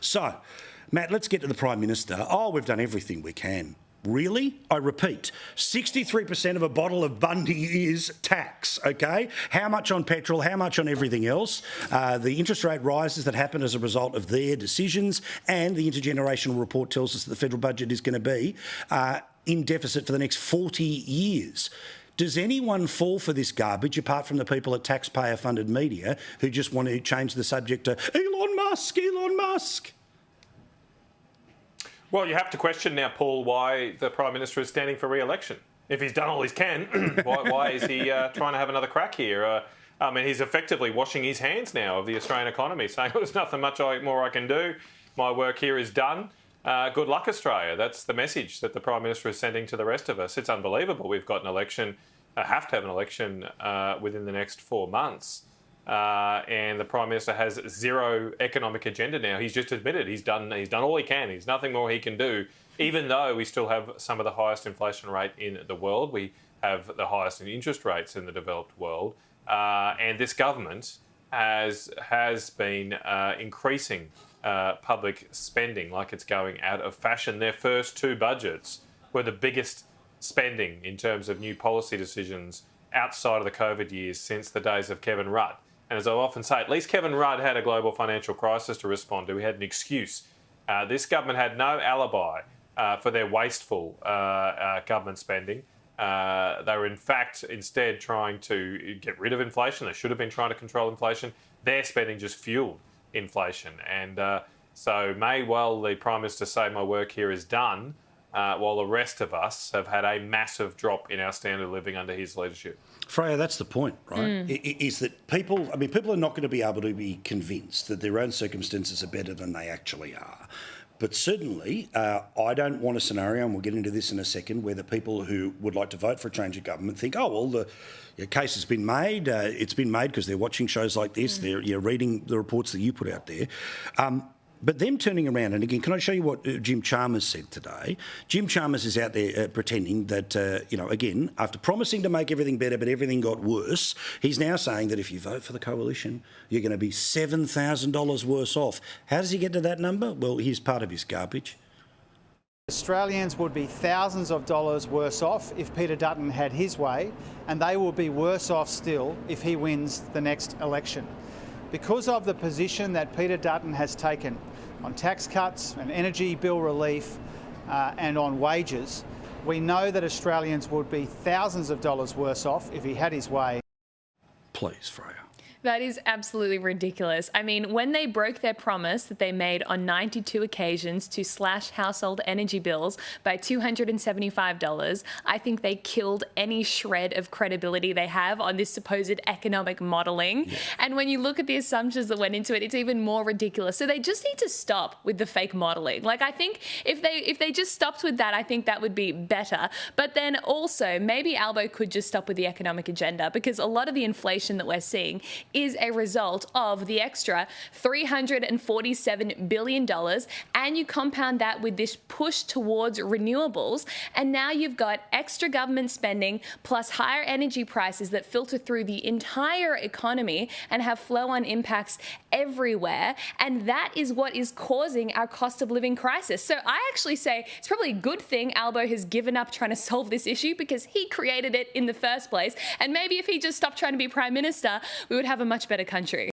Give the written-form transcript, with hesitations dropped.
So, Matt, let's get to the Prime Minister. Oh, we've done everything we can. Really? I repeat, 63% of a bottle of Bundy is tax, okay? How much on petrol, how much on everything else? The interest rate rises that happen as a result of their decisions, and the intergenerational report tells us that the federal budget is going to be in deficit for the next 40 years. Does anyone fall for this garbage apart from the people at taxpayer-funded media who just want to change the subject to Elon Musk, Elon Musk? Well, you have to question now, Paul, why the Prime Minister is standing for re-election. If he's done all he can, why is he trying to have another crack here? I mean, he's effectively washing his hands now of the Australian economy, saying, well, there's nothing much more I can do. My work here is done. Good luck, Australia. That's the message that the Prime Minister is sending to the rest of us. It's unbelievable. We've got an election, have to have an election within the next 4 months. And the Prime Minister has zero economic agenda now. He's just admitted he's done all he can. There's nothing more he can do, even though we still have some of the highest inflation rate in the world. We have the highest interest rates in the developed world. And this government has been increasing public spending like it's going out of fashion. Their first two budgets were the biggest spending in terms of new policy decisions outside of the COVID years since the days of Kevin Rudd. And as I often say, at least Kevin Rudd had a global financial crisis to respond to. He had an excuse. This government had no alibi for their wasteful government spending. They were, in fact, instead trying to get rid of inflation. They should have been trying to control inflation. Their spending just fueled inflation. And so may well the Prime Minister say my work here is done, while the rest of us have had a massive drop in our standard of living under his leadership. Freya, that's the point, right? Is that people are not going to be able to be convinced that their own circumstances are better than they actually are. But certainly, I don't want a scenario, and we'll get into this in a second, where the people who would like to vote for a change of government think, oh, well, the case has been made. It's been made because they're watching shows like this. They're reading the reports that you put out there. But them turning around, and again, can I show you what Jim Chalmers said today? Jim Chalmers is out there pretending that, again, after promising to make everything better, but everything got worse, he's now saying that if you vote for the coalition, you're going to be $7,000 worse off. How does he get to that number? Well, here's part of his garbage. Australians would be thousands of dollars worse off if Peter Dutton had his way, and they will be worse off still if he wins the next election. Because of the position that Peter Dutton has taken on tax cuts and energy bill relief and on wages, we know that Australians would be thousands of dollars worse off if he had his way. Please, Freya. That is absolutely ridiculous. I mean, when they broke their promise that they made on 92 occasions to slash household energy bills by $275, I think they killed any shred of credibility they have on this supposed economic modelling. Yeah. And when you look at the assumptions that went into it, it's even more ridiculous. So they just need to stop with the fake modelling. Like, I think if they just stopped with that, I think that would be better. But then also, maybe Albo could just stop with the economic agenda, because a lot of the inflation that we're seeing is a result of the extra $347 billion, and you compound that with this push towards renewables, and now you've got extra government spending plus higher energy prices that filter through the entire economy and have flow-on impacts everywhere, and that is what is causing our cost of living crisis. So I actually say it's probably a good thing Albo has given up trying to solve this issue, because he created it in the first place, and maybe if he just stopped trying to be Prime Minister, we would have a much better country.